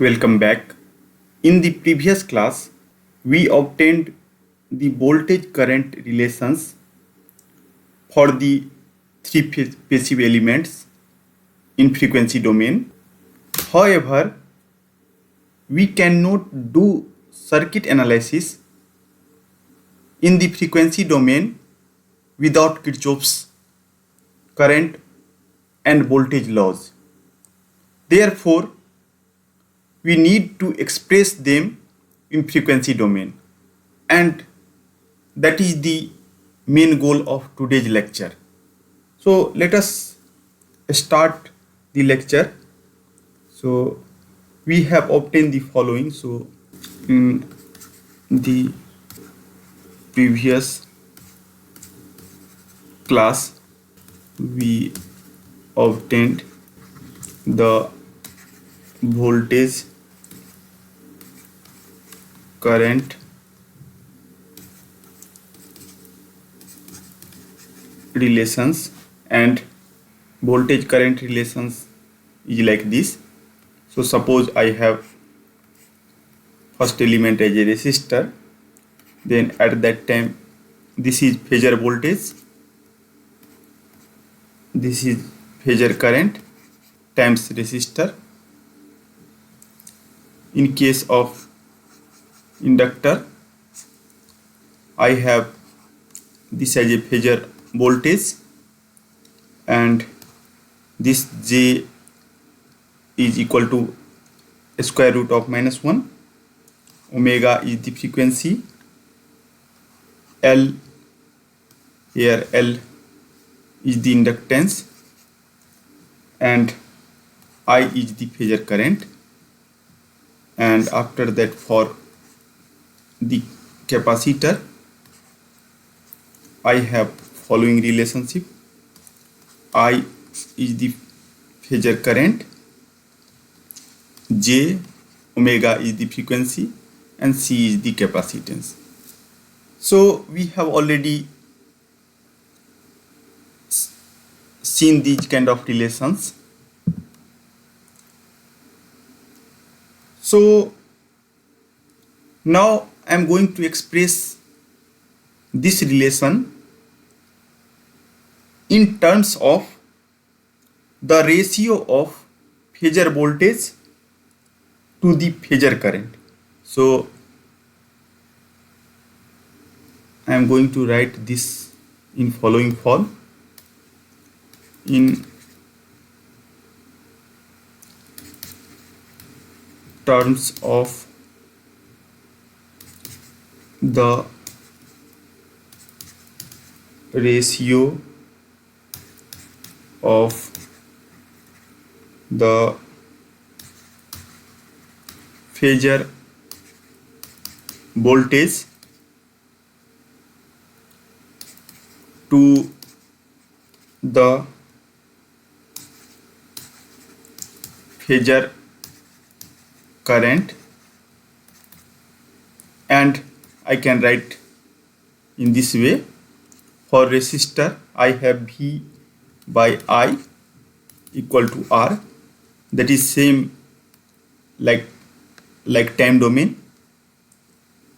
Welcome back. In the previous class, we obtained the voltage current relations for the three passive elements in frequency domain. However, we cannot do circuit analysis in the frequency domain without Kirchhoff's current and voltage laws. Therefore, we need to express them in frequency domain, and that is the main goal of today's lecture. So let us start the lecture. So we have obtained the following. So in the previous class we obtained the voltage current relations, and voltage current relations is like this. So suppose I have first element as a resistor, then at that time this is phasor voltage, this is phasor current times resistor. In case of inductor, I have this as a phasor voltage, and this J is equal to square root of -1. Omega is the frequency, L, here L is the inductance, and I is the phasor current. And after that, for the capacitor, I have following relationship. I is the phasor current, J, omega is the frequency, and C is the capacitance. So we have already seen these kind of relations. So now I am going to express this relation in terms of the ratio of phasor voltage to the phasor current. So I am going to write this in following form. In terms of the ratio of the phasor voltage to the phasor current, and I can write in this way. For resistor, I have V by I equal to R, that is same like time domain.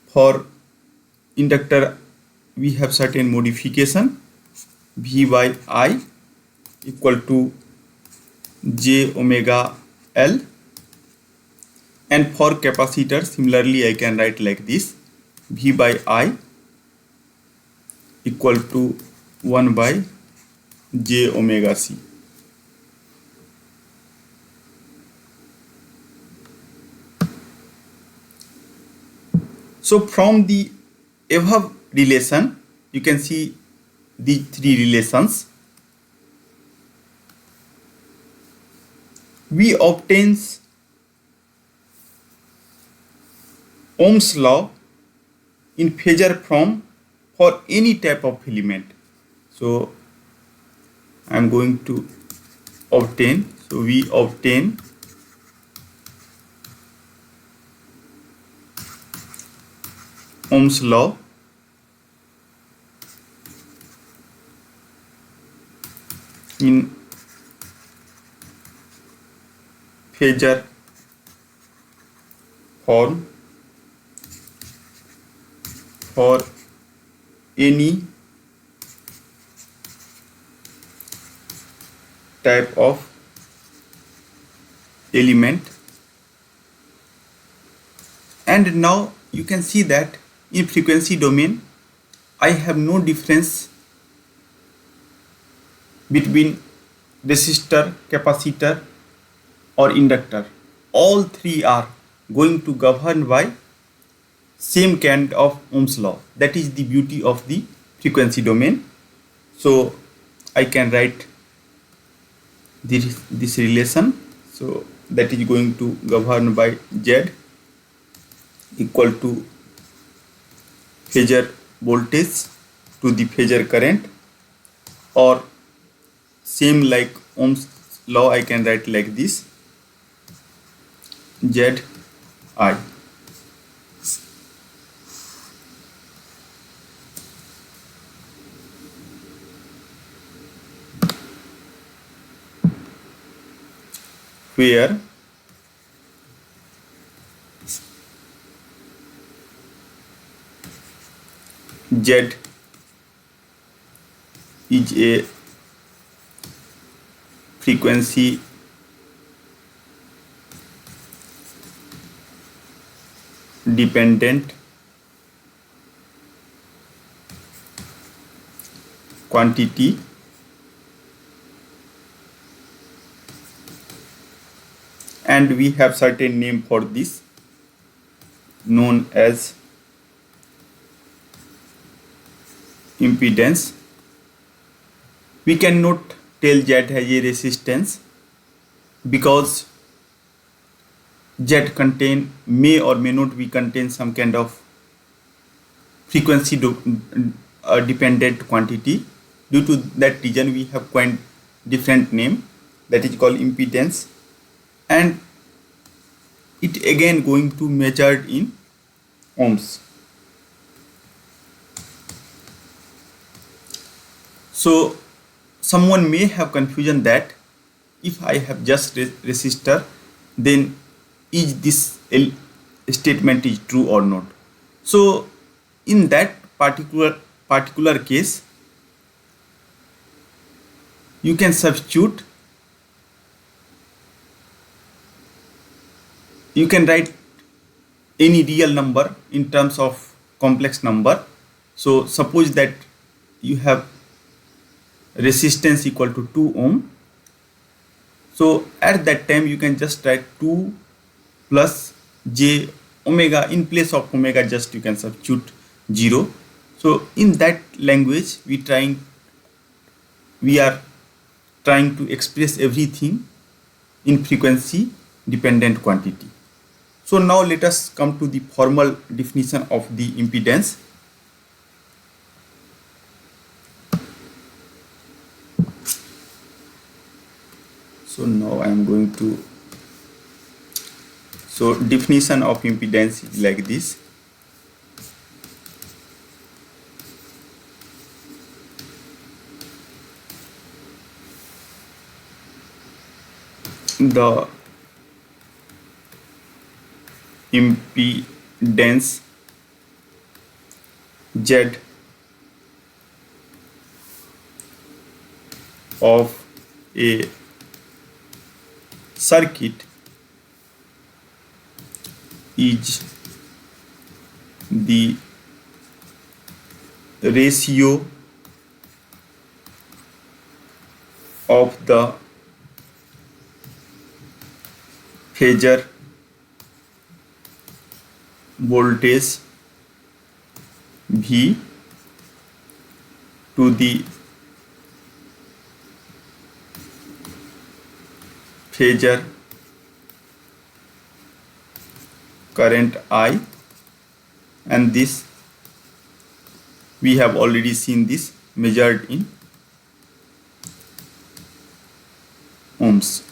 For inductor, we have certain modification, V by I equal to J omega L, and for capacitor similarly I can write like this, V by I equal to 1 by J omega C. So from the above relation, you can see the three relations. We obtain Ohm's law in phasor form for any type of element. So I am going to obtain. So we obtain Ohm's law in phasor form for any type of element. And now you can see that in frequency domain I have no difference between resistor, capacitor or inductor. All three are going to govern by same kind of Ohm's law. That is the beauty of the frequency domain. So I can write this relation. So that is going to govern by Z equal to phasor voltage to the phasor current, or same like Ohm's law I can write like this, Z I. Where Z is a frequency dependent quantity and we have certain name for this known as impedance. We cannot tell Z has a resistance because Z contain may or may not be contain some kind of frequency dependent quantity. Due to that reason we have coined different name that is called impedance, and it again going to measured in ohms. So someone may have confusion that if I have just resistor, then is this statement is true or not. So in that particular case you can substitute, you can write any real number in terms of complex number. So suppose that you have resistance equal to 2 ohm. So at that time you can just write 2 plus j omega. In place of omega just you can substitute 0. So in that language we are trying to express everything in frequency dependent quantity. So now let us come to the formal definition of the impedance. So now I am going to, so definition of impedance is like this. The impedance Z of a circuit is the ratio of the phasor voltage V to the phasor current I, and this we have already seen this measured in ohms.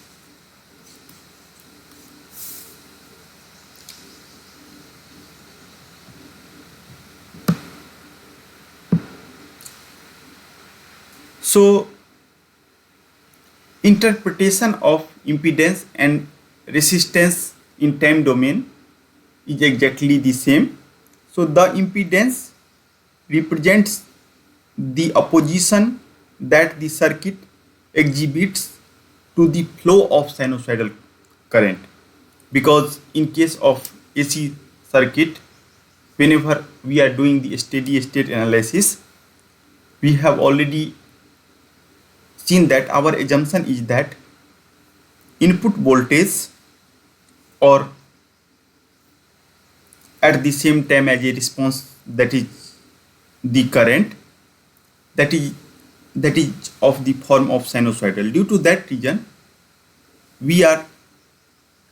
So interpretation of impedance and resistance in time domain is exactly the same. So the impedance represents the opposition that the circuit exhibits to the flow of sinusoidal current, because in case of AC circuit, whenever we are doing the steady state analysis, we have already seen that our assumption is that input voltage, or at the same time as a response, that is the current, that is of the form of sinusoidal. Due to that reason, we are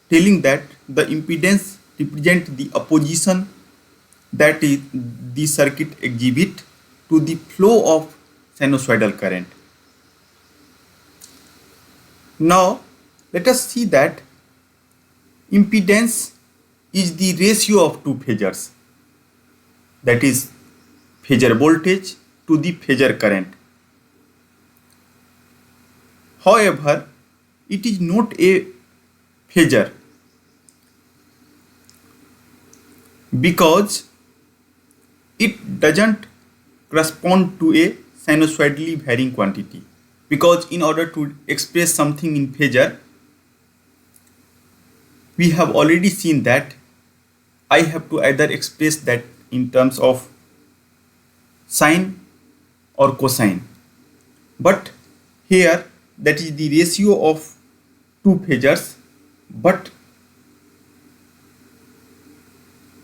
telling that the impedance represents the opposition that is the circuit exhibit to the flow of sinusoidal current. Now let us see that impedance is the ratio of two phasors, that is phasor voltage to the phasor current. However, it is not a phasor because it doesn't correspond to a sinusoidally varying quantity. Because in order to express something in phasor, we have already seen that I have to either express that in terms of sine or cosine. But here, that is the ratio of two phasors, but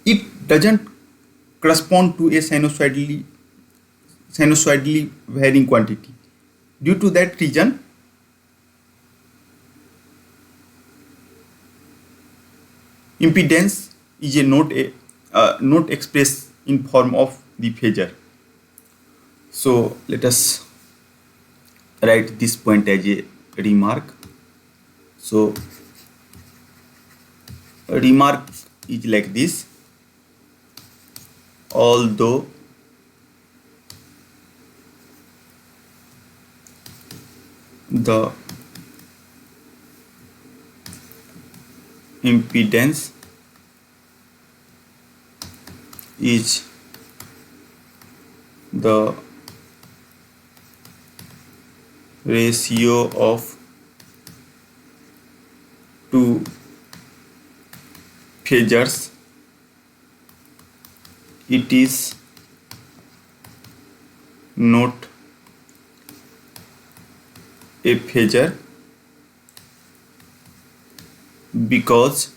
it doesn't correspond to a sinusoidally varying quantity. Due to that reason, impedance is not expressed in form of the phasor. So let us write this point as a remark. So a remark is like this: although the impedance is the ratio of two phasors, it is not a phasor because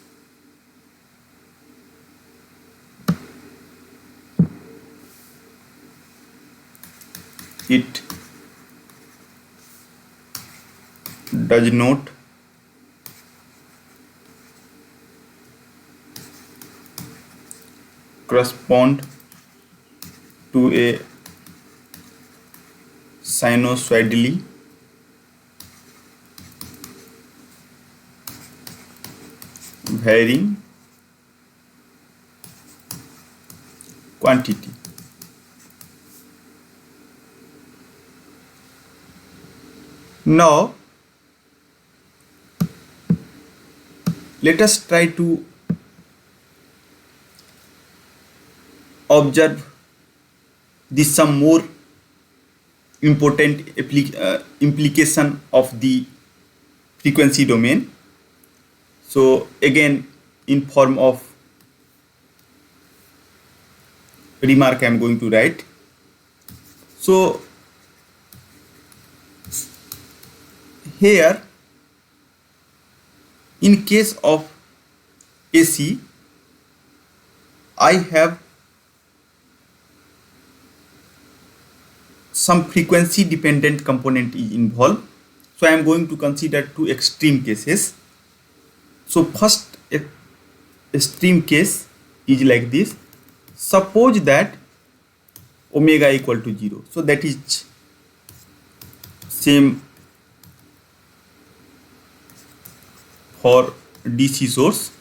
it does not correspond to a sinusoidally varying quantity. Now let us try to observe some more important implication of the frequency domain. So again, in form of remark I am going to write. So here, in case of AC, I have some frequency dependent component is involved. So I am going to consider two extreme cases. So first extreme case is like this: suppose that omega equal to 0. So that is same for DC source.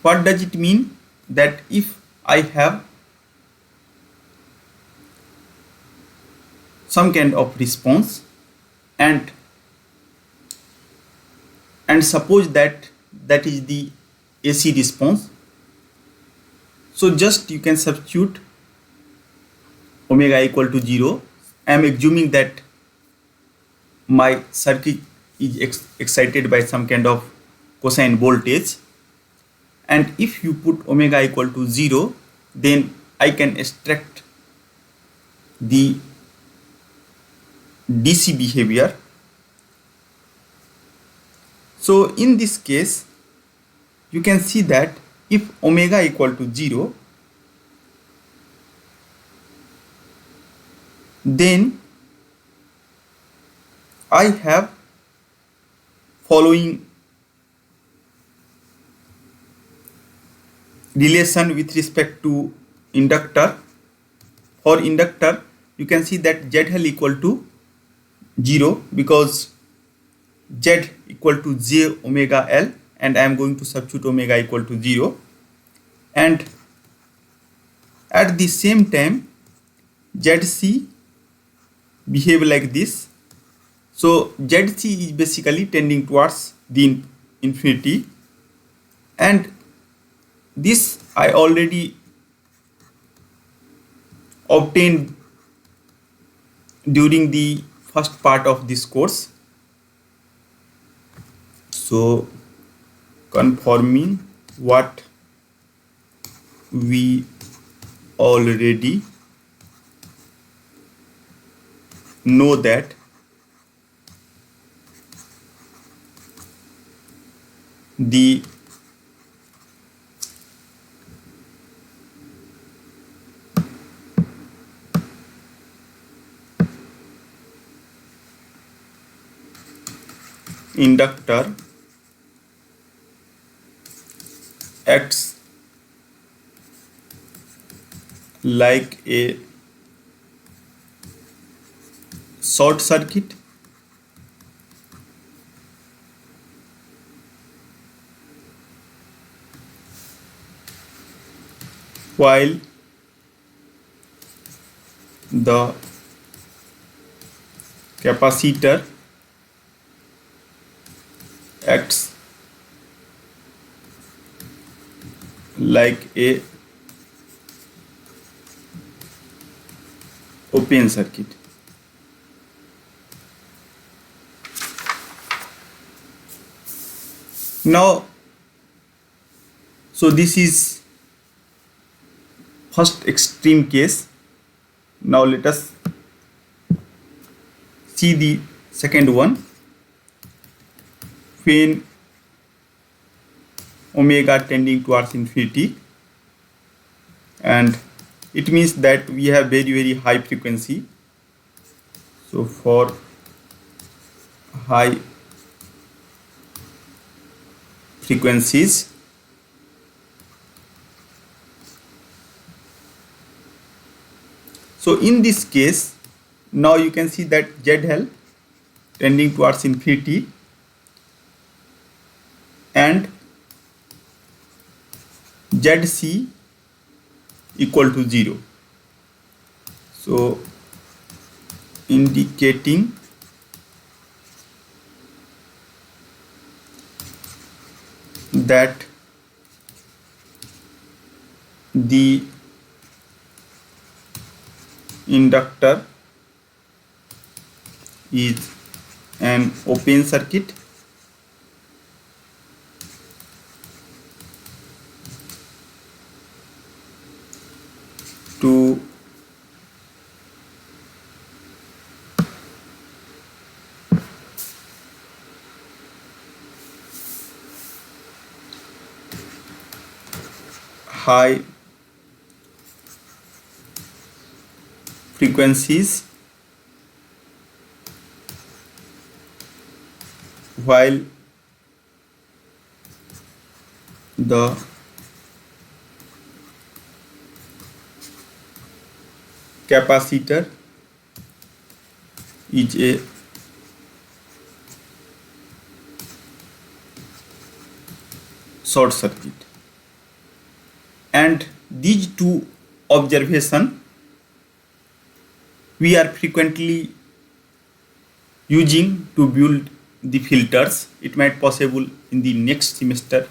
What does it mean? That if I have some kind of response and suppose that that is the AC response. So just you can substitute omega equal to 0. I am assuming that my circuit is excited by some kind of cosine voltage, and if you put omega equal to 0, then I can extract the DC behavior. So in this case, you can see that if omega equal to 0, then I have following relation with respect to inductor. For inductor, you can see that ZL equal to 0 because Z equal to J omega L, and I am going to substitute omega equal to 0. And at the same time, ZC behave like this. So ZC is basically tending towards the infinity, and this I already obtained during the first part of this course. So confirming what we already know, that the inductor acts like a short circuit while the capacitor acts like a open circuit. Now, so this is first extreme case. Now let us see the second one. When omega tending towards infinity, and it means that we have very high frequency. So for high frequencies, so in this case, now you can see that ZL tending towards infinity and ZC equal to 0. So indicating that the inductor is an open circuit to high frequencies while the capacitor is a short circuit. And these two observations we are frequently using to build the filters. It might possible in the next semester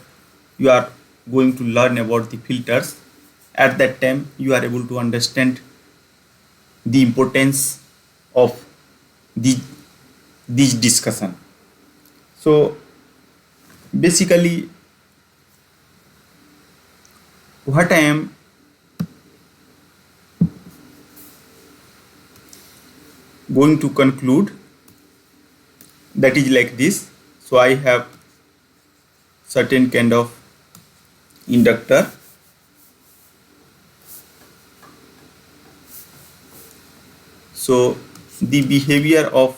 you are going to learn about the filters. At that time you are able to understand the importance of this discussion. So basically what I am going to conclude, that is like this. So I have certain kind of inductor, so the behavior of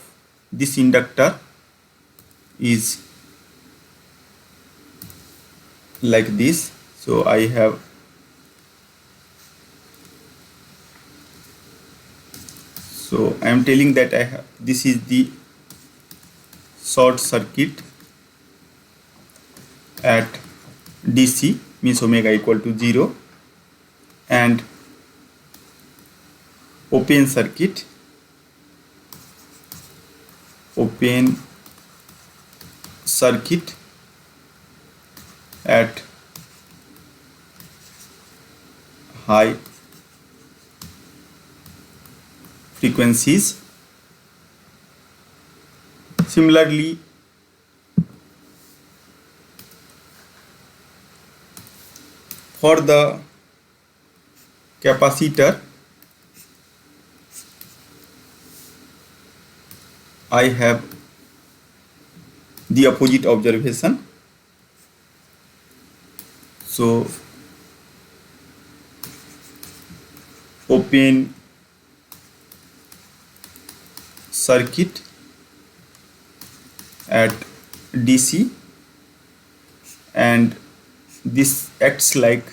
this inductor is like this. So I have I am telling that this is the short circuit at DC, means omega equal to 0, and open circuit at high frequencies. Similarly, for the capacitor, I have the opposite observation. So open circuit at DC, and this acts like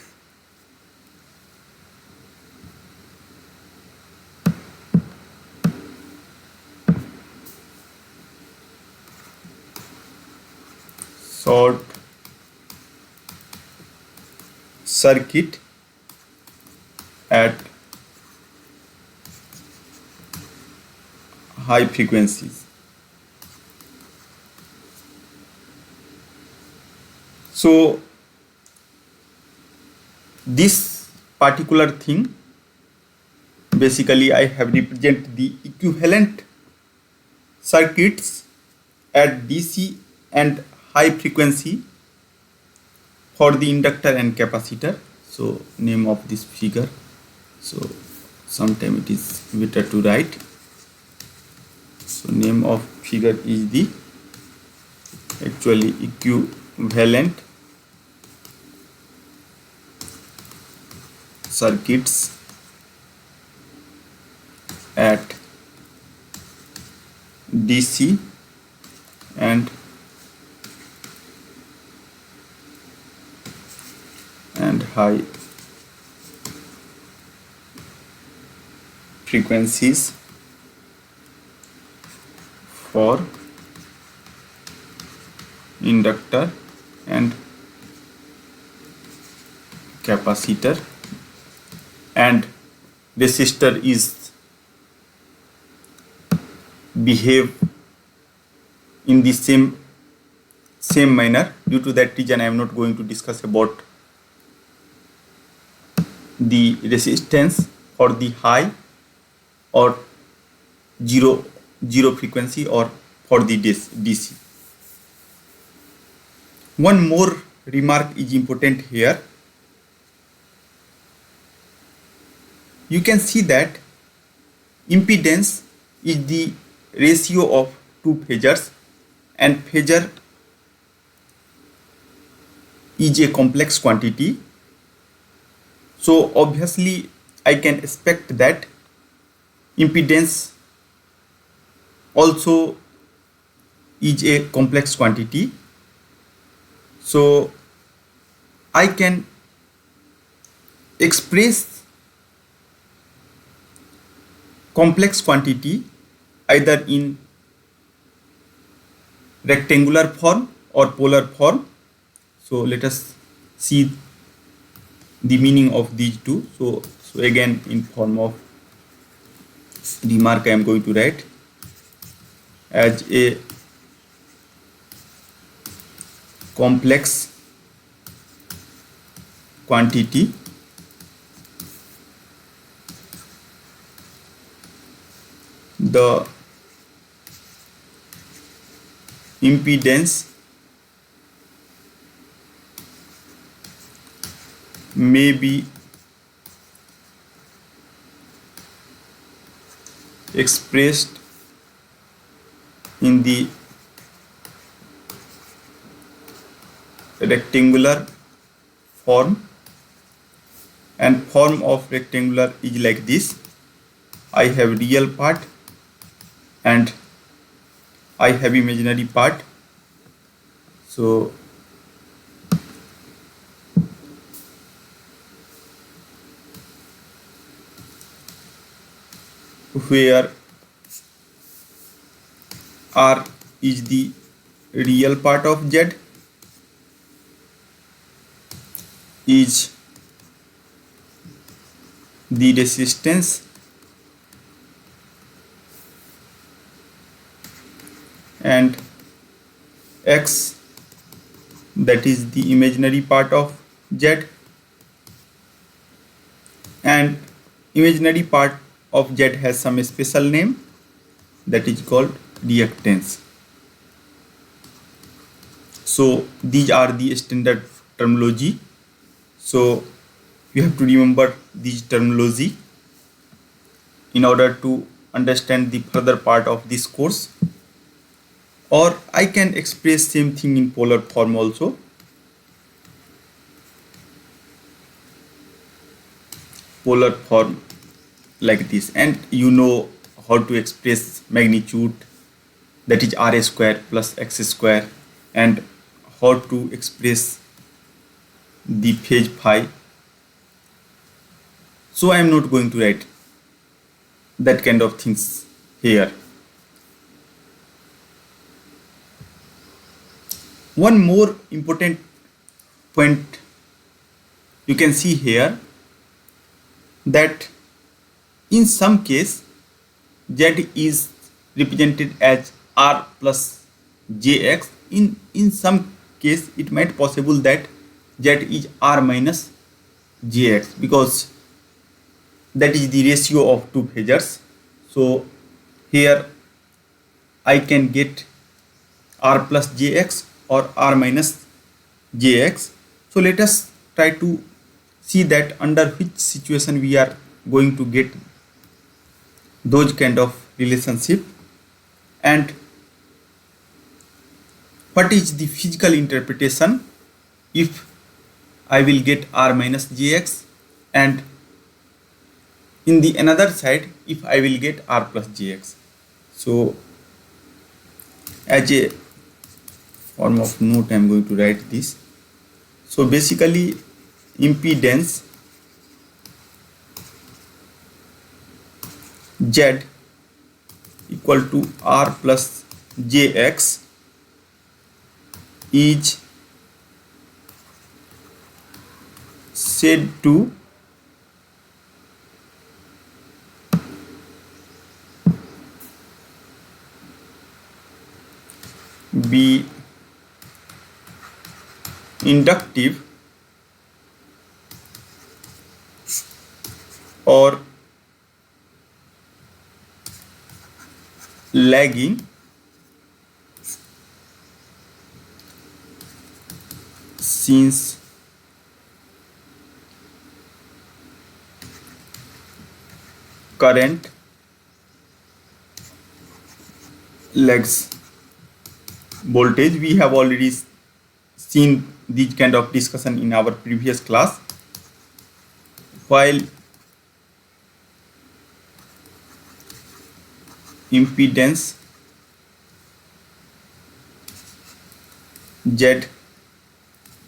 short circuit at high frequencies. So this particular thing, basically I have represent the equivalent circuits at DC and high frequency for the inductor and capacitor. So name of this figure, so sometime it is better to write. So name of figure is the actually equivalent circuits at DC and high frequencies for inductor and capacitor, and resistor is behave in the same manner. Due to that reason I am not going to discuss about the resistance for the high or zero frequency or for the DC. One more remark is important here. You can see that impedance is the ratio of two phasors, and phasor is a complex quantity. So obviously I can expect that impedance also is a complex quantity. So I can express complex quantity either in rectangular form or polar form. So let us see the meaning of these two. So again, in form of remark I am going to write as a complex quantity the impedance may be expressed in the rectangular form, and form of rectangular is like this. I have real part and I have imaginary part. So where R is the real part of Z, is the resistance, and X, that is the imaginary part of Z, and imaginary part of Z has some special name that is called reactance. So these are the standard terminology. So you have to remember these terminology in order to understand the further part of this course. Or I can express same thing in polar form also. Polar form like this, and you know how to express magnitude, that is r square plus x square, and how to express the phase phi. So I am not going to write that kind of things here. One more important point you can see here, that in some case Z is represented as R plus Jx. In some case it might possible that Z is R minus Jx, because that is the ratio of two phasors. So here I can get R plus Jx or R minus Jx. So let us try to see that under which situation we are going to get those kind of relationship, and what is the physical interpretation if I will get R minus Jx, and in the another side if I will get R plus Jx. So as a form of note I am going to write this. So basically impedance Z equal to R plus Jx is said to be inductive or lagging since current lags voltage. We have already seen this kind of discussion in our previous class. While impedance Z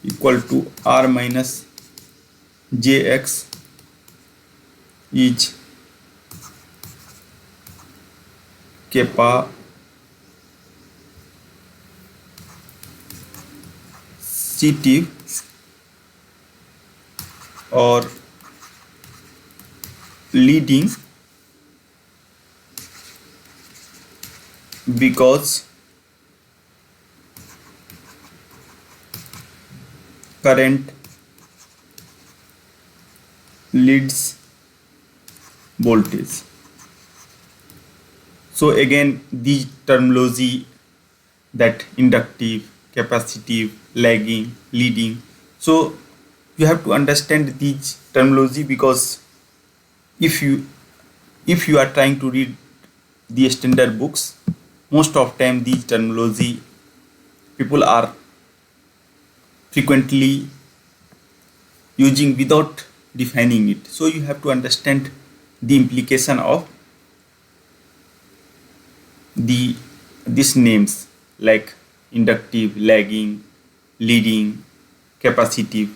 equal to R minus Jx is capacitive or leading because current leads voltage. So again, these terminology, that inductive, capacitive, lagging, leading. So you have to understand these terminology, because if you are trying to read the standard books, most of time these terminology people are frequently using without defining it. So you have to understand the implication of these names like inductive, lagging, leading, capacitive.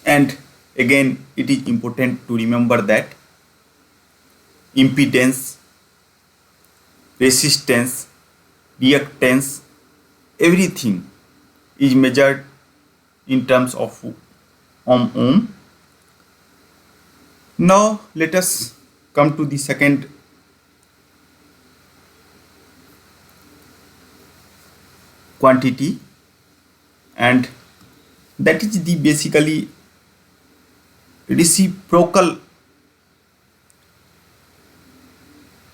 And again, it is important to remember that impedance, resistance, reactance, everything is measured in terms of ohm. Now let us come to the second quantity, and that is the basically reciprocal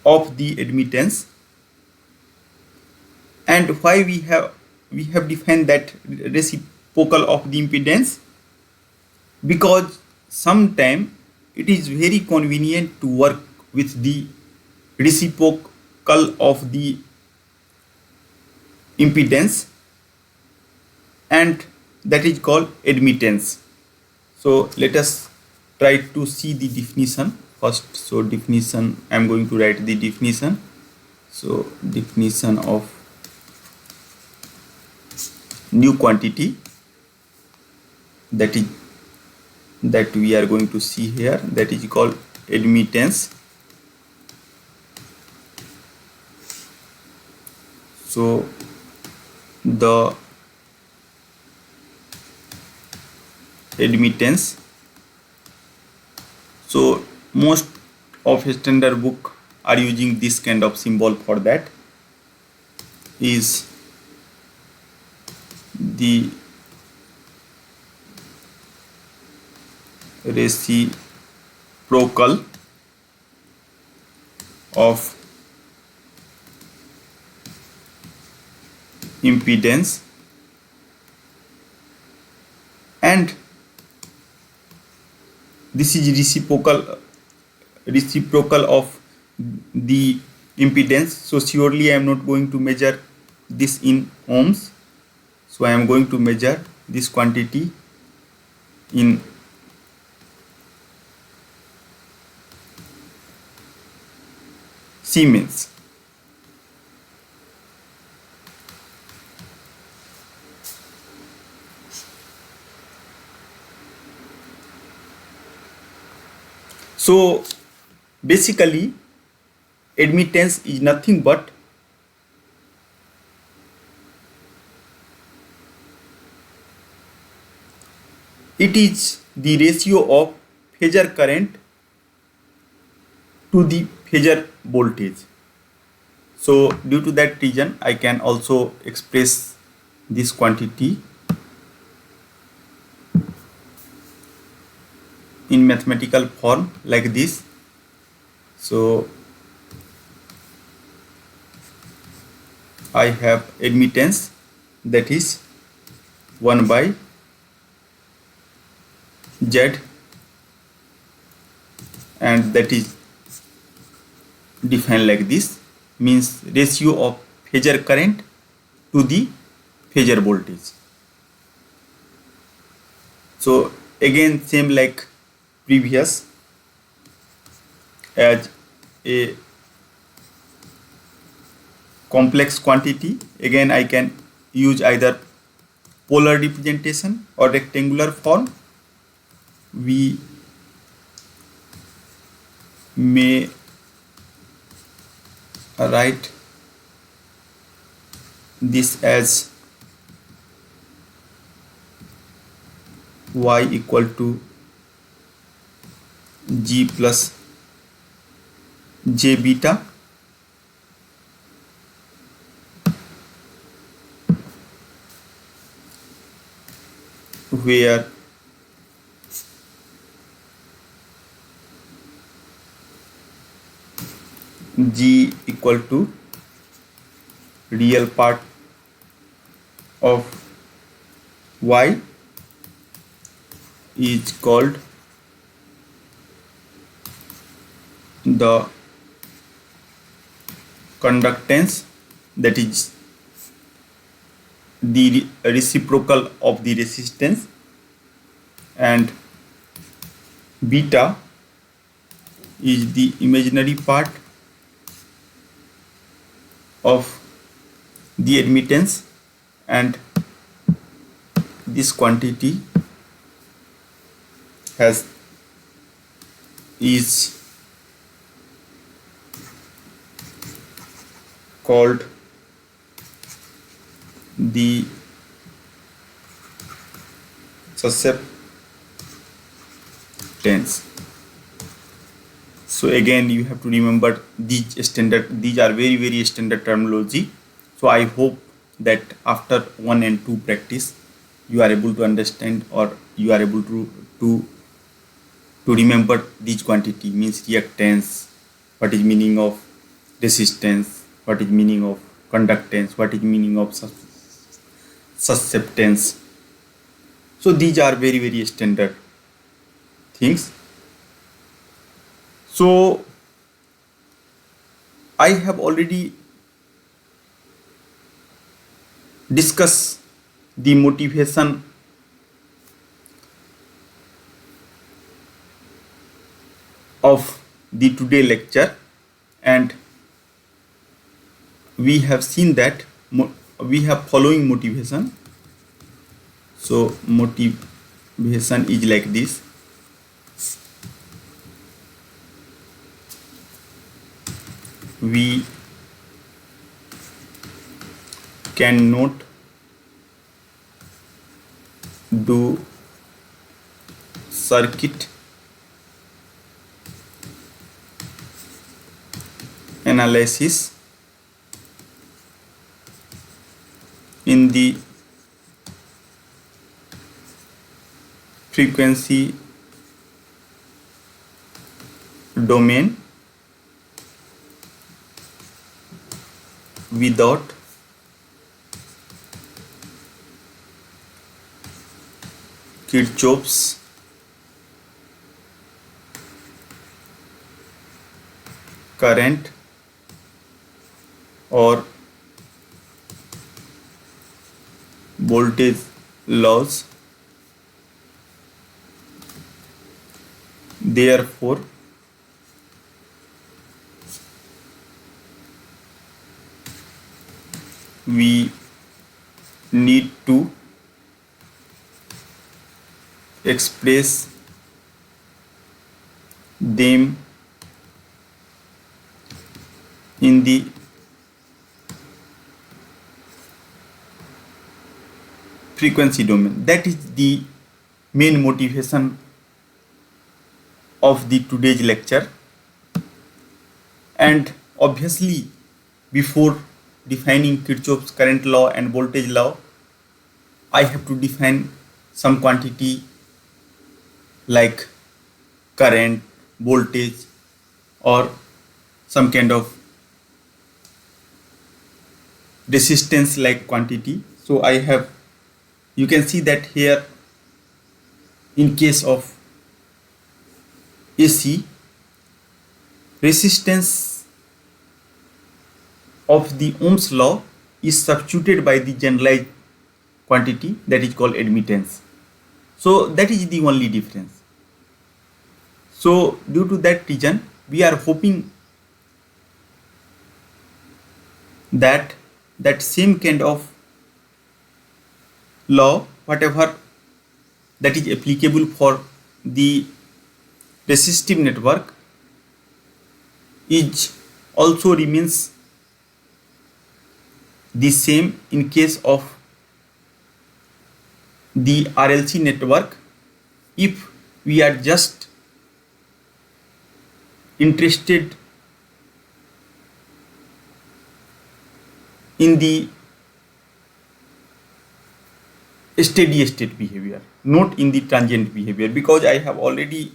of the admittance. And why we have defined that reciprocal of the impedance? Because sometimes it is very convenient to work with the reciprocal of the impedance, and that is called admittance. So let us try to see the definition first. So definition, I am going to write the definition. So definition of new quantity, that we are going to see here, that is called admittance. So the admittance, so most of standard book are using this kind of symbol for that, is the reciprocal of impedance, and this is reciprocal of the impedance. So surely I am not going to measure this in ohms, so I am going to measure this quantity in Siemens. So basically admittance is nothing but it is the ratio of phasor current to the phasor voltage. So due to that reason, I can also express this quantity in mathematical form like this. So I have admittance, that is 1 by Z, and that is defined like this, means ratio of phasor current to the phasor voltage. So again, same like previous, as a complex quantity, again I can use either polar representation or rectangular form. We may write this as y equal to g plus j beta, where G equal to real part of Y is called the conductance, that is the reciprocal of the resistance, and beta is the imaginary part of the admittance, and this quantity is called the susceptance. So again, you have to remember these are very standard terminology. So I hope that after 1 and 2 practice, you are able to understand, or you are able to remember these quantity, means reactance, what is meaning of resistance, what is meaning of conductance, what is meaning of susceptance. So these are very standard things. So I have already discussed the motivation of the today lecture, and we have seen that we have following motivation. So motivation is like this. We cannot do circuit analysis in the frequency domain without Kirchhoff's current or voltage laws. Therefore, we need to express them in the frequency domain. That is the main motivation of the today's lecture. And obviously, before defining Kirchhoff's current law and voltage law, I have to define some quantity like current, voltage, or some kind of resistance like quantity. So I have, you can see that here in case of AC, resistance of the Ohm's law is substituted by the generalized quantity, that is called admittance. So that is the only difference. So due to that reason, we are hoping that that same kind of law, whatever that is applicable for the resistive network, is also remains the same in case of the RLC network, if we are just interested in the steady state behavior, not in the transient behavior, because I have already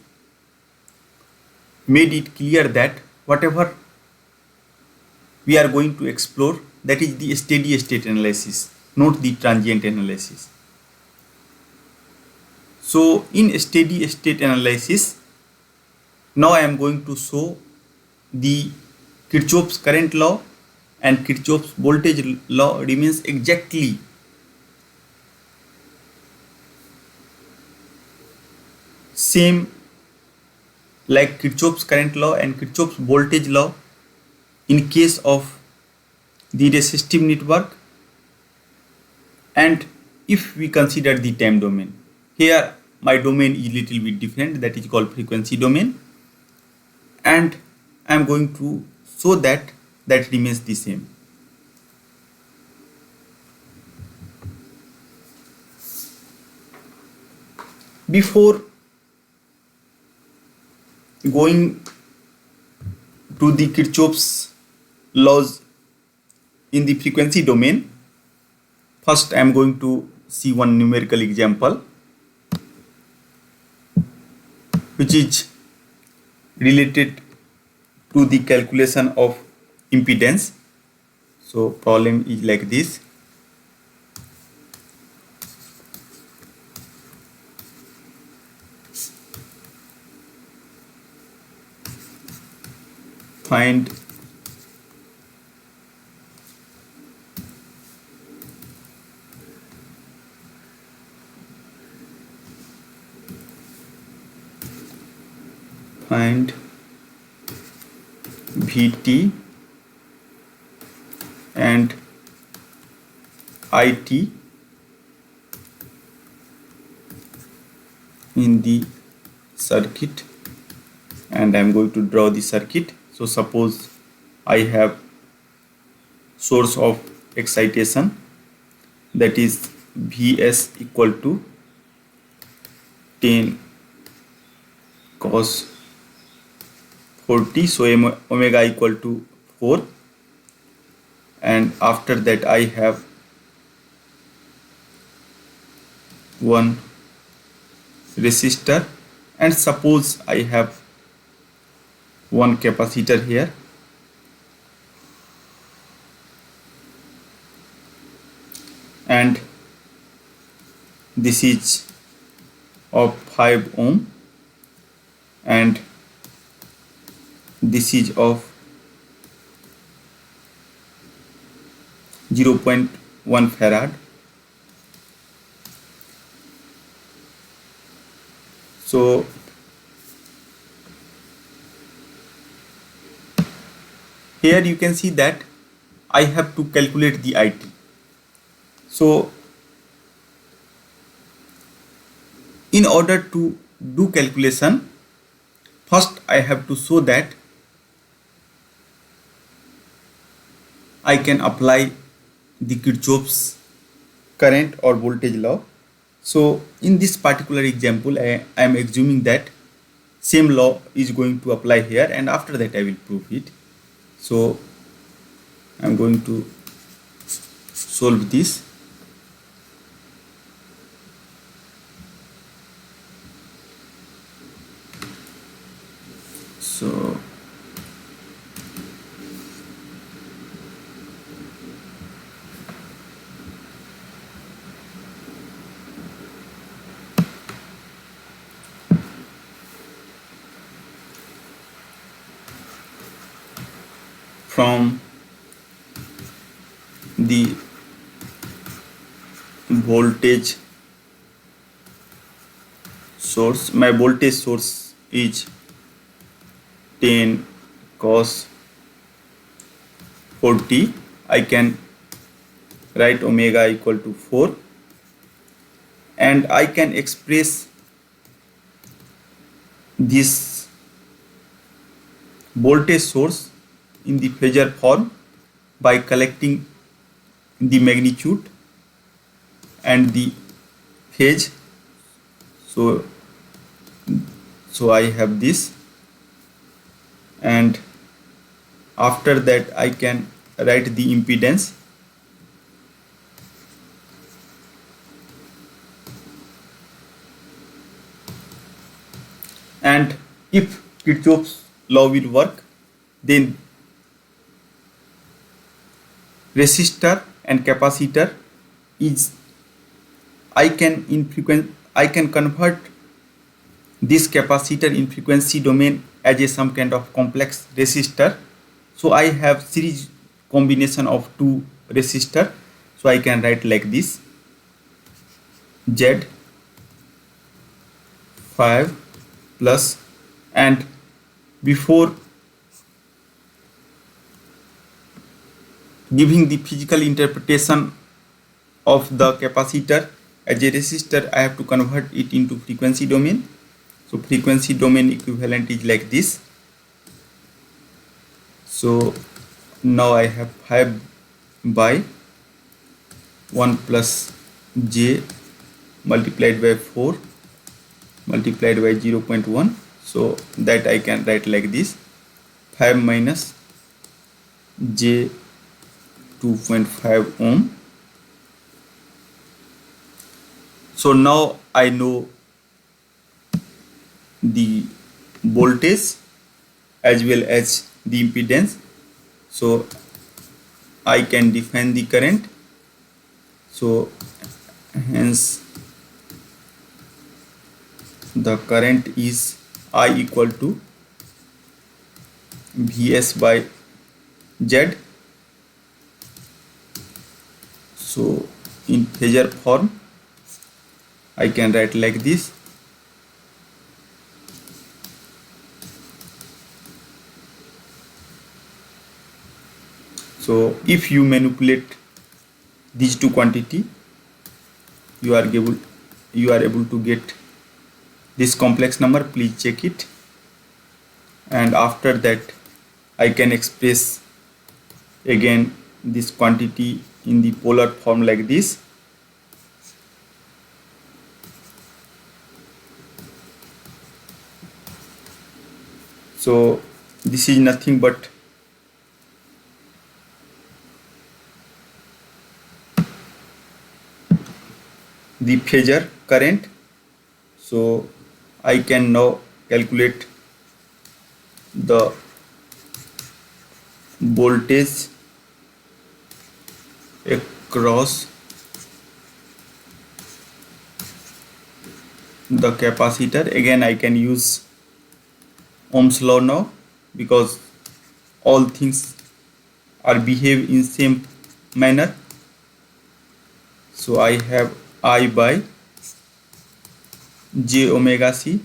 made it clear that whatever we are going to explore, that is the steady state analysis, not the transient analysis. So in steady state analysis, now I am going to show the Kirchhoff's current law and Kirchhoff's voltage law remains exactly same like Kirchhoff's current law and Kirchhoff's voltage law in case of the resistive network, and if we consider the time domain. Here my domain is little bit different, that is called frequency domain, and I am going to show that that remains the same. Before going to the Kirchhoff's laws in the frequency domain, first I am going to see one numerical example which is related to the calculation of impedance. So problem is like this. Find Vt and It in the circuit, and I am going to draw the circuit. So suppose I have source of excitation, that is Vs equal to 10 cos 40, so omega equal to 4, and after that I have one resistor, and suppose I have one capacitor here, and this is of 5 ohm and this is of 0.1 farad. So here you can see that I have to calculate the IT. So in order to do calculation, first I have to show that I can apply the Kirchhoff's current or voltage law. So in this particular example, I am assuming that same law is going to apply here, and after that I will prove it. So I am going to solve this. So from the voltage source, my voltage source is 10 cos 40, I can write omega equal to 4, and I can express this voltage source in the phasor form by collecting the magnitude and the phase. So I have this, and after that I can write the impedance. And if Kirchhoff's law will work, then resistor and capacitor is I can convert this capacitor in frequency domain as a some kind of complex resistor. So I have series combination of two resistor, so I can write like this: Z 5 plus, and before giving the physical interpretation of the capacitor as a resistor, I have to convert it into frequency domain. So frequency domain equivalent is like this. So now I have 5 by 1 plus j multiplied by 4 multiplied by 0.1. So that I can write like this: 5 minus j 2.5 ohm. So now I know the voltage as well as the impedance, so I can define the current. So hence the current is I equal to Vs by Z. So in phasor form I can write like this: so if you manipulate these two quantity, you are able to get this complex number. Please check it. And after that I can express again this quantity in the polar form like this. So this is nothing but the phasor current. So I can now calculate the voltage across the capacitor. Again I can use Ohm's law now, because all things are behave in same manner. So I have I by j omega c.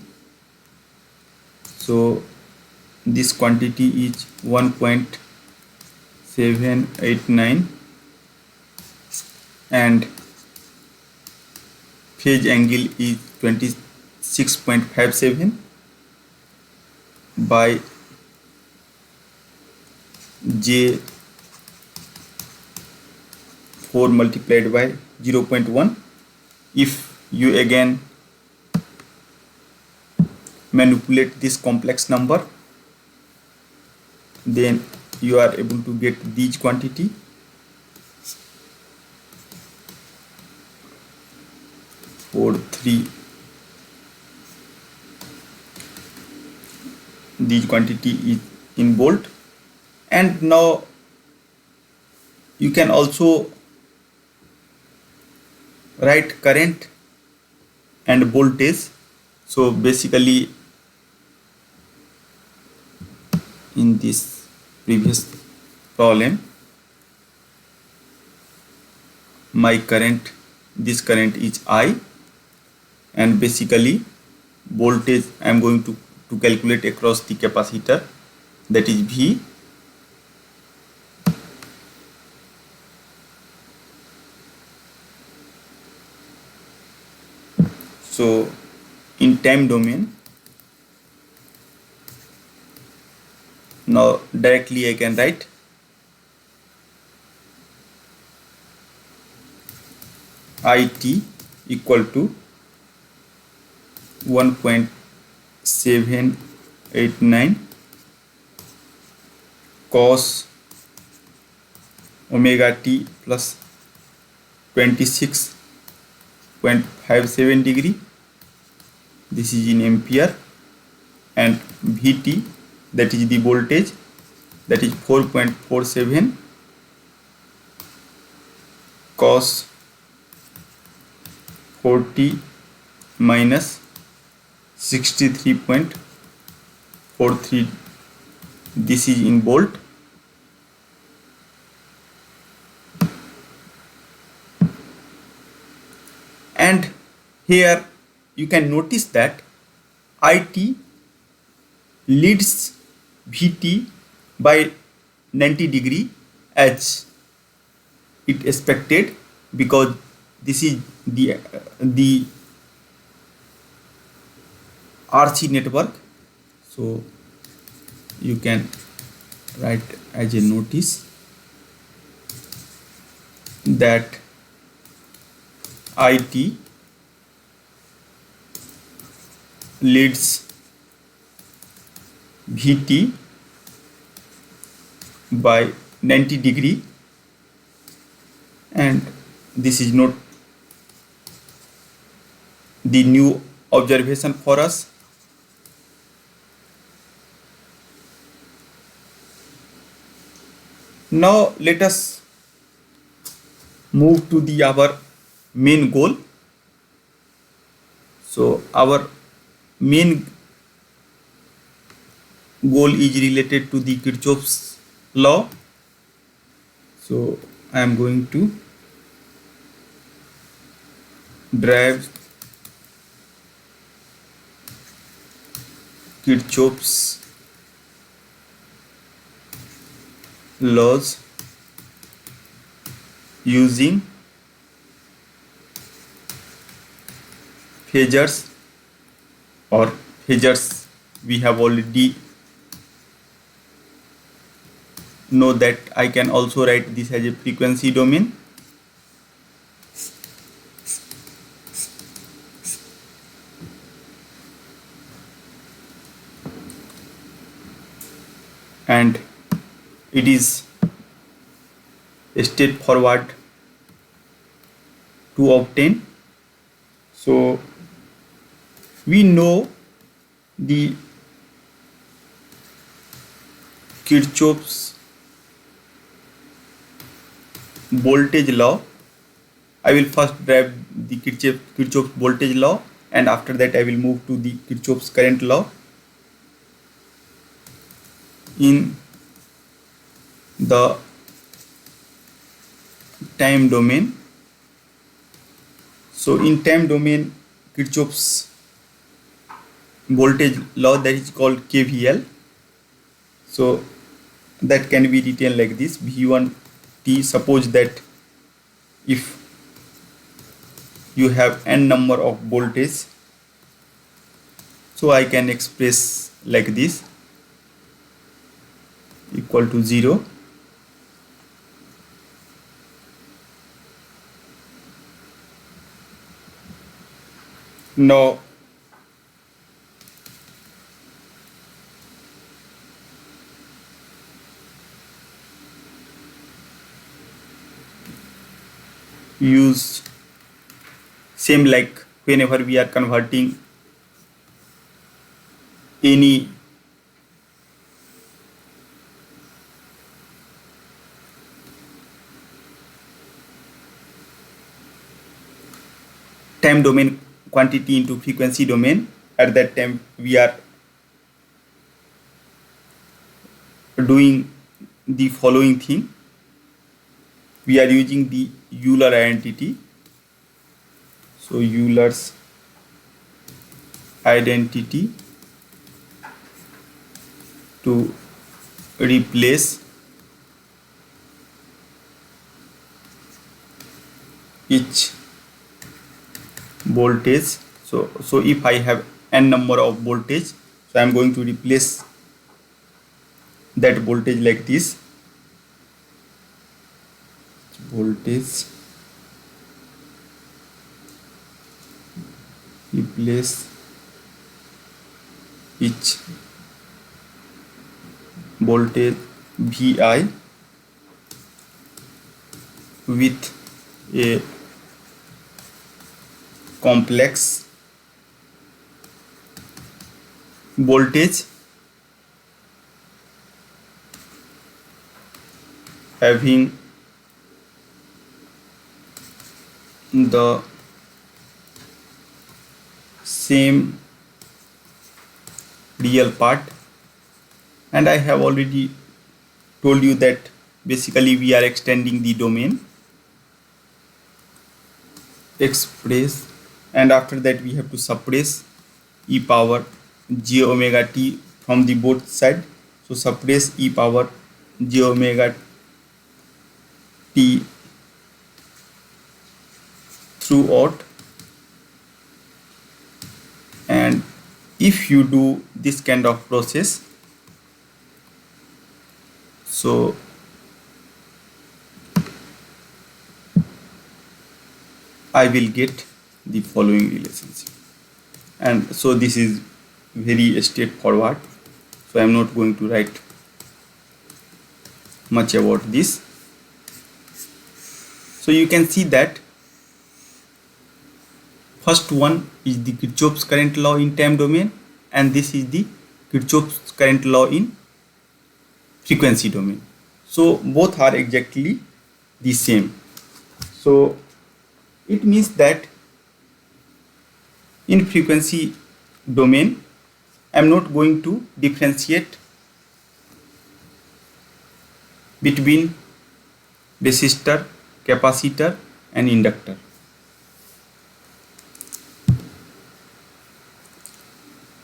So this quantity is 1.789 and phase angle is 26.57 by j 4 multiplied by 0.1. If you again manipulate this complex number, then you are able to get these quantity. These quantity is in volt. And now you can also write current and voltage. So basically in this previous problem, my current, this current is I, and basically voltage I am going to calculate across the capacitor, that is V. So in time domain, now directly I can write IT equal to 1.789 cos omega t plus 26.57 degree. This is in ampere. and Vt, that is the voltage, that is 4.47 cos 40 minus 63.43. This is in volt. And here you can notice that IT leads Vt by 90 degree as it expected, because this is the RC network. So you can write as a notice that IT leads Vt by 90 degree, and this is not the new observation for us. Now let us move to the our main goal. So our main goal is related to the Kirchhoff's law. So I am going to derive Kirchhoff's laws using phasors, or phasors we have already know that I can also write this as a frequency domain. And it is straightforward to obtain. So we know the Kirchhoff's voltage law. I will first derive the Kirchhoff's voltage law, and after that I will move to the Kirchhoff's current law. In the time domain, so in time domain, Kirchhoff's voltage law, that is called KVL. So that can be written like this: V1t. Suppose that if you have n number of voltage, so I can express like this, equal to 0. Now use same like whenever we are converting any time domain quantity into frequency domain. At that time we are doing the following thing: we are using the Euler identity. So Euler's identity to replace each voltage. So if I have n number of voltage, so I am going to replace that voltage like this: voltage replace each voltage Vi with a complex voltage having the same real part, and I have already told you that basically we are extending the domain express, and after that we have to suppress e power j omega t from the both side. So suppress e power j omega t throughout, and if you do this kind of process, so I will get the following relationship. And so this is very straightforward, so I am not going to write much about this. So you can see that first one is the Kirchhoff's current law in time domain, and this is the Kirchhoff's current law in frequency domain. So both are exactly the same. So it means that in frequency domain I am not going to differentiate between resistor, capacitor and inductor.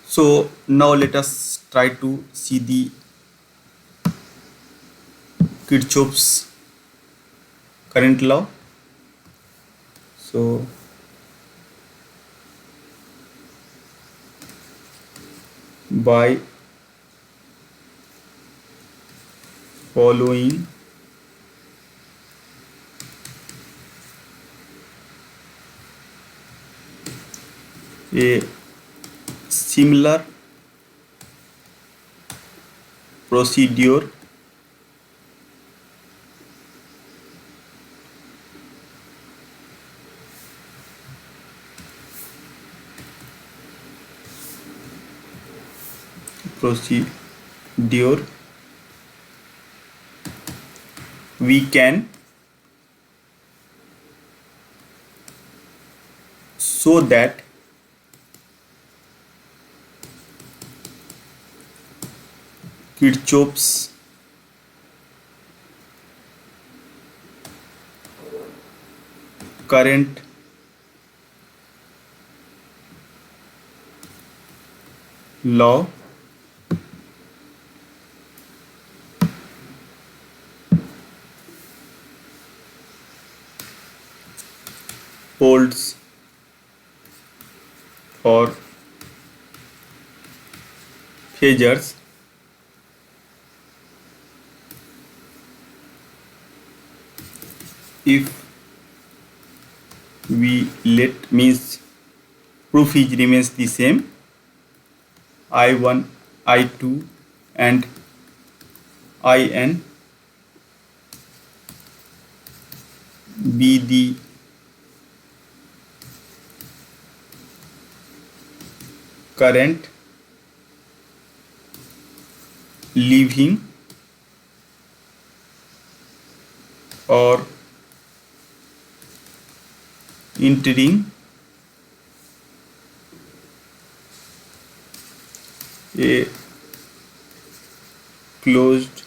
So now let us try to see the Kirchhoff's current law. So by following a similar procedure we can show that Kirchhoff's current law holds for phasors if we let means proof is remains the same, I1, I2 and IN be the current leaving or entering a closed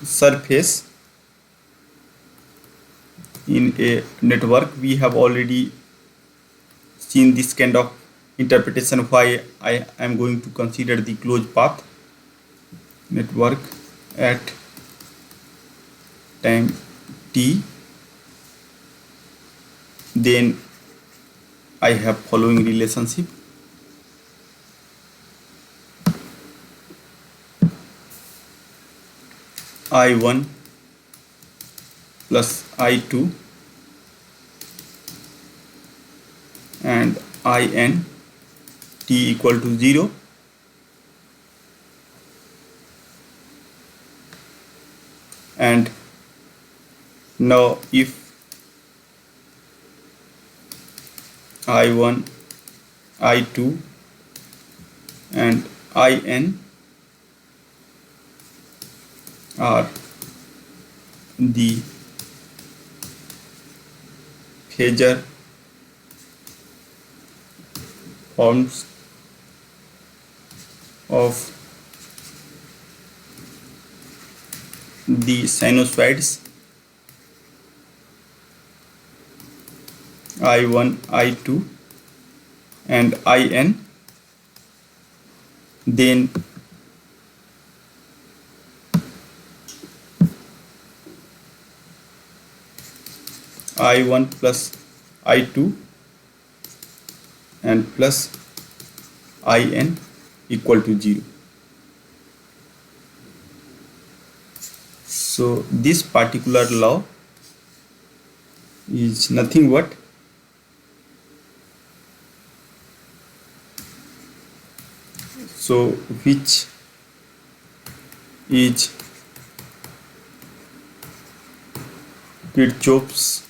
surface in a network. We have already seen this kind of interpretation why I am going to consider the closed path network at time t. Then I have following relationship. I1 plus I2 and IN t equal to 0, and now if I1 I2 and In are the phasor forms of the sinusoids I1, I2 and In, then I1 plus I2 and plus In equal to 0. So this particular law is nothing but which is Kirchhoff's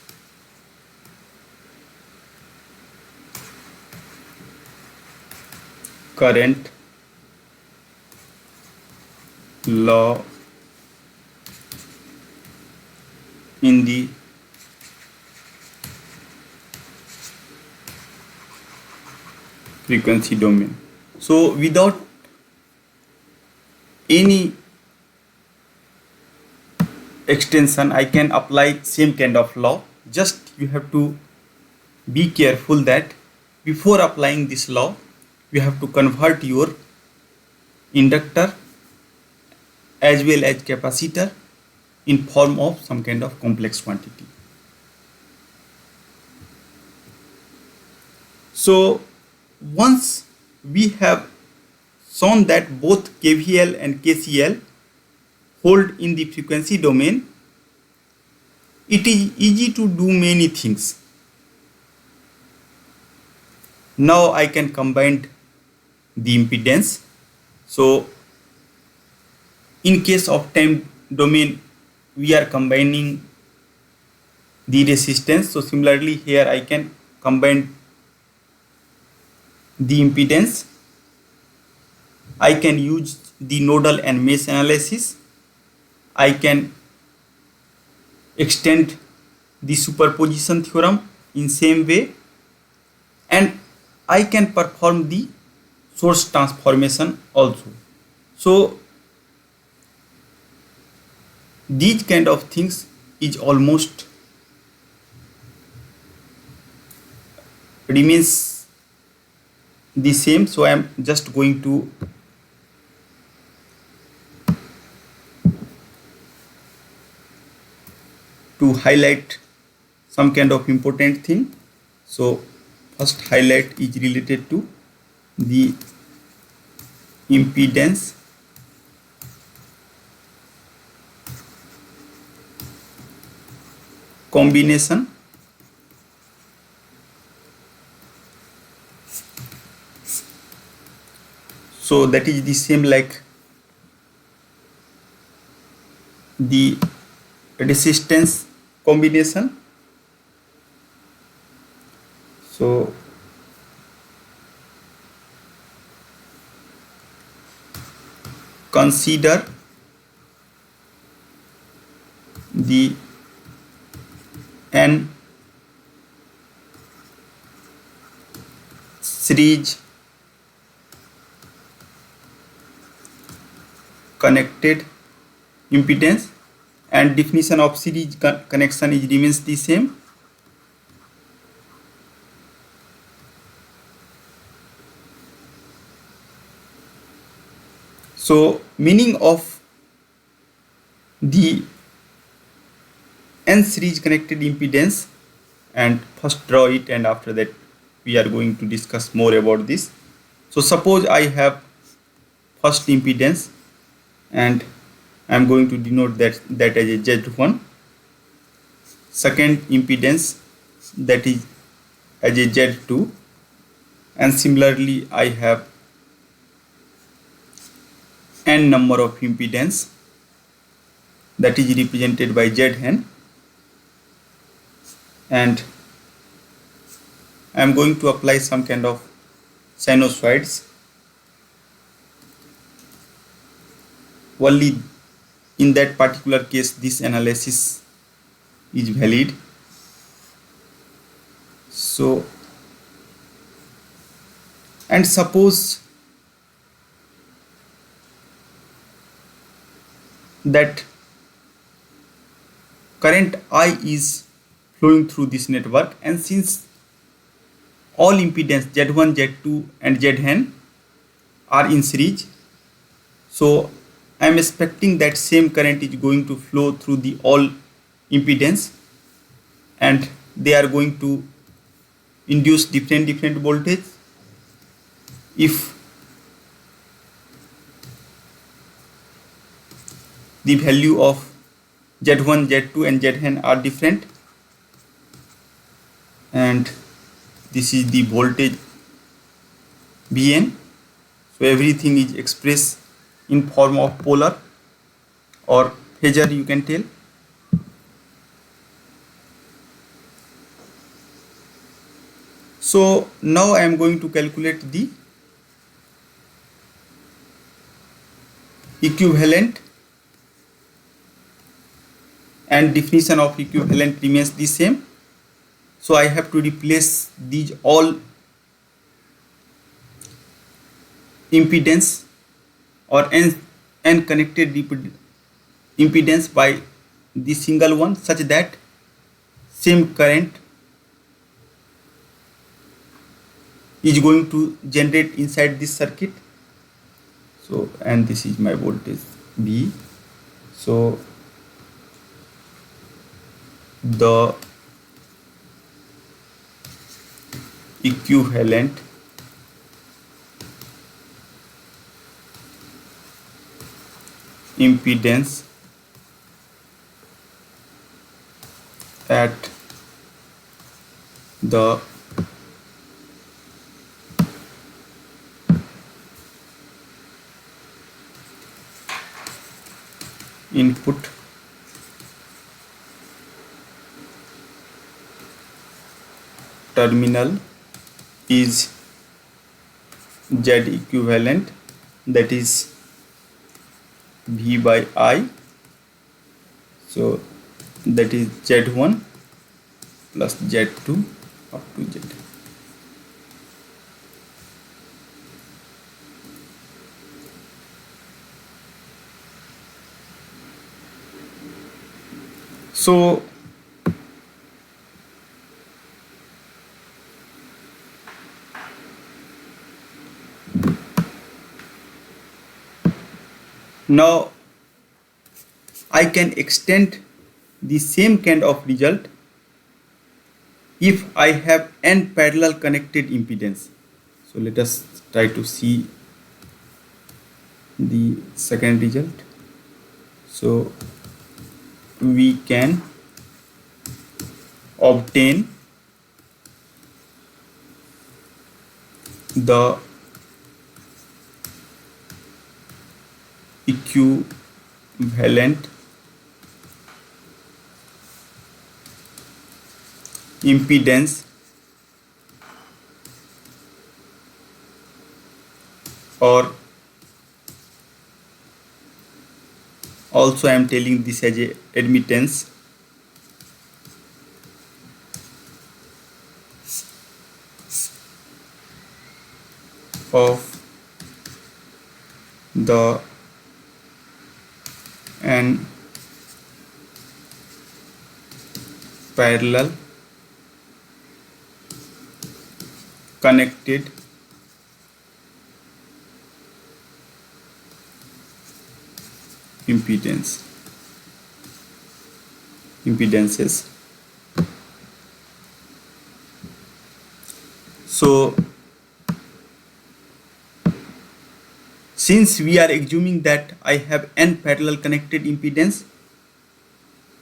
current law in the frequency domain. So without any extension, I can apply same kind of law. Just you have to be careful that before applying this law, you have to convert your inductor as well as capacitor in form of some kind of complex quantity. So once we have shown that both KVL and KCL hold in the frequency domain, it is easy to do many things. Now I can combine the impedance. So in case of time domain, we are combining the resistance. So similarly here I can combine the impedance. I can use the nodal and mesh analysis. I can extend the superposition theorem in same way, and I can perform the source transformation also. So these kind of things is almost remains the same. So I am just going to highlight some kind of important thing. So first highlight is related to the impedance combination. So that is the same like the resistance combination. So consider the n series connected impedance, and definition of series connection is remains the same. So meaning of the n series connected impedance, and first draw it, and after that we are going to discuss more about this. So suppose I have first impedance and I am going to denote that as a Z1, second impedance that is as a Z2, and similarly I have n number of impedance that is represented by Zn, and I am going to apply some kind of sinusoids. Only in that particular case this analysis is valid. So, and suppose that current I is flowing through this network, and since all impedance Z1, Z2 and Zn are in series, so I am expecting that same current is going to flow through the all impedance, and they are going to induce different voltage. If the value of Z1, Z2 and Zn are different, and this is the voltage Vn, so everything is expressed in form of polar or phasor, you can tell. So now I am going to calculate the equivalent, and definition of equivalent remains the same. So I have to replace these all impedance or n connected impedance by the single one, such that same current is going to generate inside this circuit. So, and this is my voltage V. So the equivalent impedance at the input terminal is Z equivalent, that is V by I. So that is Z1 plus Z2 up to Z. So now I can extend the same kind of result if I have n parallel connected impedance. So let us try to see the second result. So we can obtain the equivalent impedance or also I am telling this as a admittance of the n parallel connected impedances. So since we are assuming that I have n parallel connected impedance,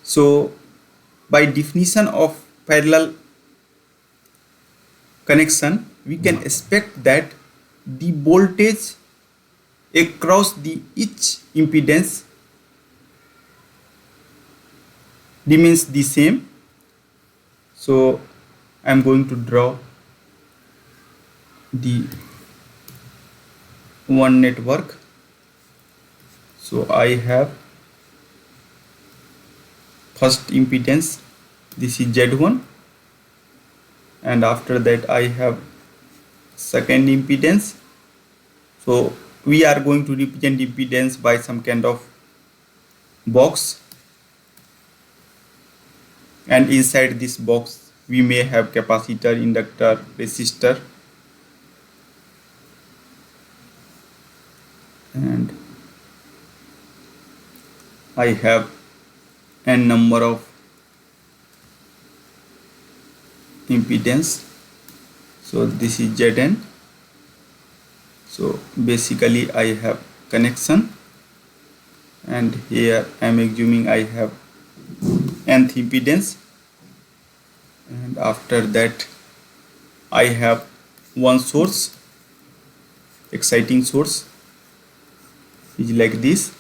so by definition of parallel connection, we can expect that the voltage across the each impedance remains the same. So I am going to draw the one network. So I have first impedance, this is Z1, and after that I have second impedance. So we are going to represent impedance by some kind of box, and inside this box we may have capacitor, inductor, resistor, and I have n number of impedance. So this is Zn. So basically I have connection, and here I am assuming I have nth impedance, and after that I have one source, exciting source is like this.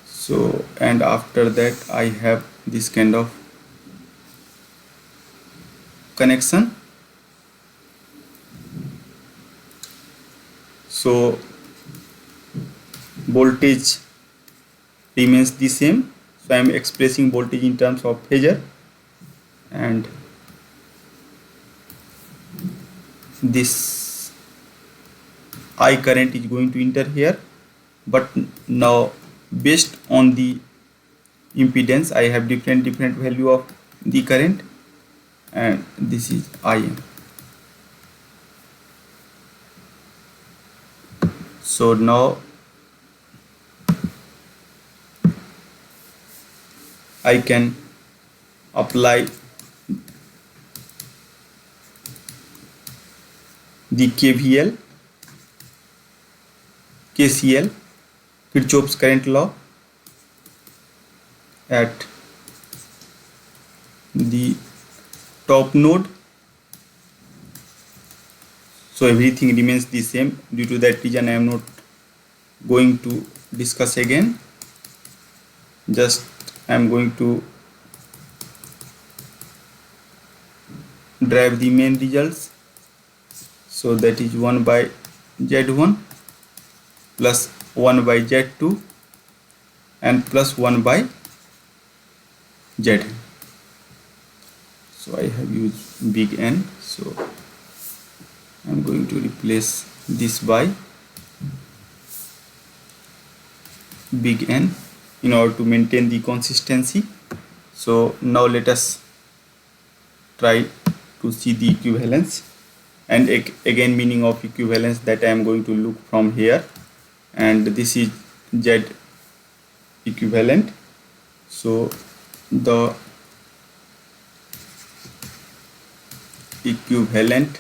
So and after that I have this kind of connection. So voltage remains the same, so I am expressing voltage in terms of phasor, and this I current is going to enter here, but now based on the impedance I have different value of the current, and this is Im. So now I can apply the KVL, KCL, Kirchhoff's current law, at the top node. So everything remains the same. Due to that reason I am not going to discuss again, just I am going to derive the main results. So that is 1 by Z1 plus 1 by Z2 and plus 1 by Zn. So I have used big N, so I am going to replace this by big N in order to maintain the consistency. So now let us try to see the equivalence, and again meaning of equivalence that I am going to look from here, and this is Z equivalent. So the equivalent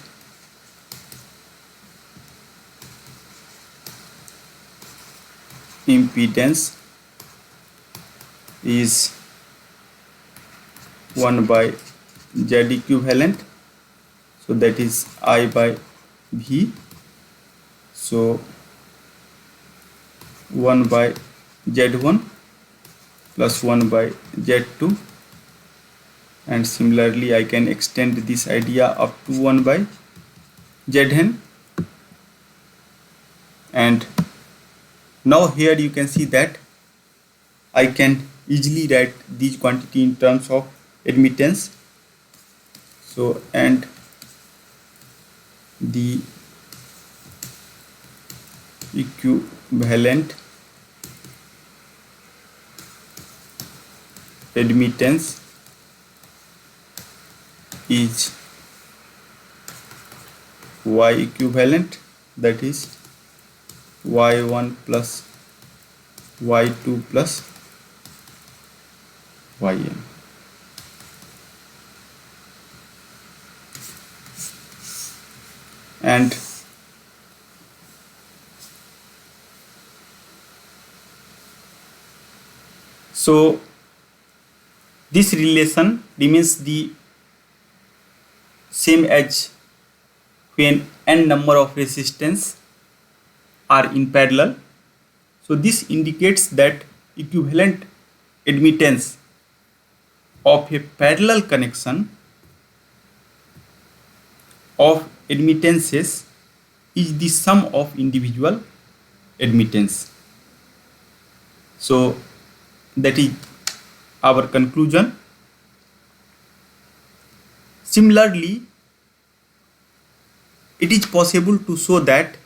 impedance is 1 by Z equivalent, so that is I by V. So 1 by Z1 plus 1 by Z2, and similarly I can extend this idea up to 1 by Zn. And now here you can see that I can easily write these quantity in terms of admittance. So and the equivalent admittance is Y equivalent, that is Y1 plus Y2 plus Ym. And so this relation remains the same as when n number of resistance are in parallel. So this indicates that equivalent admittance of a parallel connection of admittances is the sum of individual admittance. So that is our conclusion. Similarly, it is possible to show that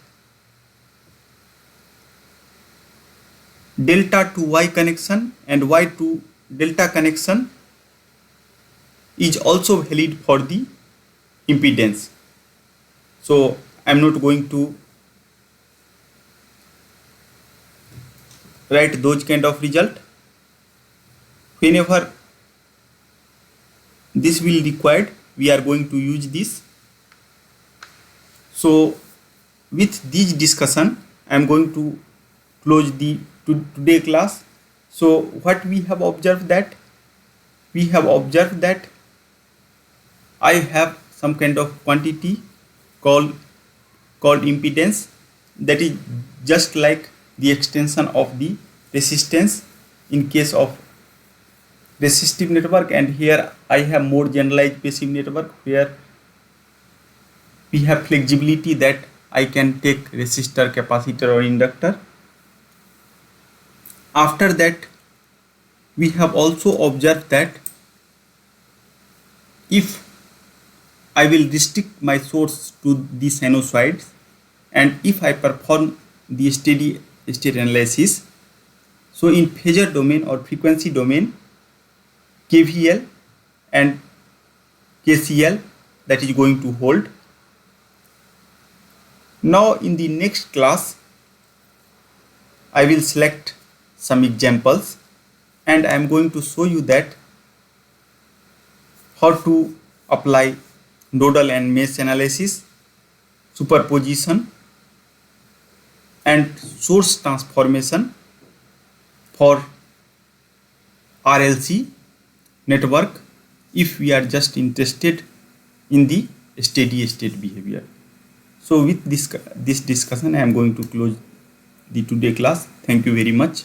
delta to Y connection and Y to delta connection is also valid for the impedance. So I am not going to write those kind of result. Whenever this will required, we are going to use this. So with this discussion, I am going to close the today class. So what we have observed that I have some kind of quantity called impedance, that is just like the extension of the resistance in case of resistive network, and here I have more generalized passive network where we have flexibility that I can take resistor, capacitor or inductor. After that, we have also observed that if I will restrict my source to the sinusoids and if I perform the steady state analysis, so in phasor domain or frequency domain, KVL and KCL, that is going to hold. Now in the next class, I will select some examples and I am going to show you that how to apply nodal and mesh analysis, superposition and source transformation for RLC network if we are just interested in the steady state behavior. So with this discussion, I am going to close the today class. Thank you very much.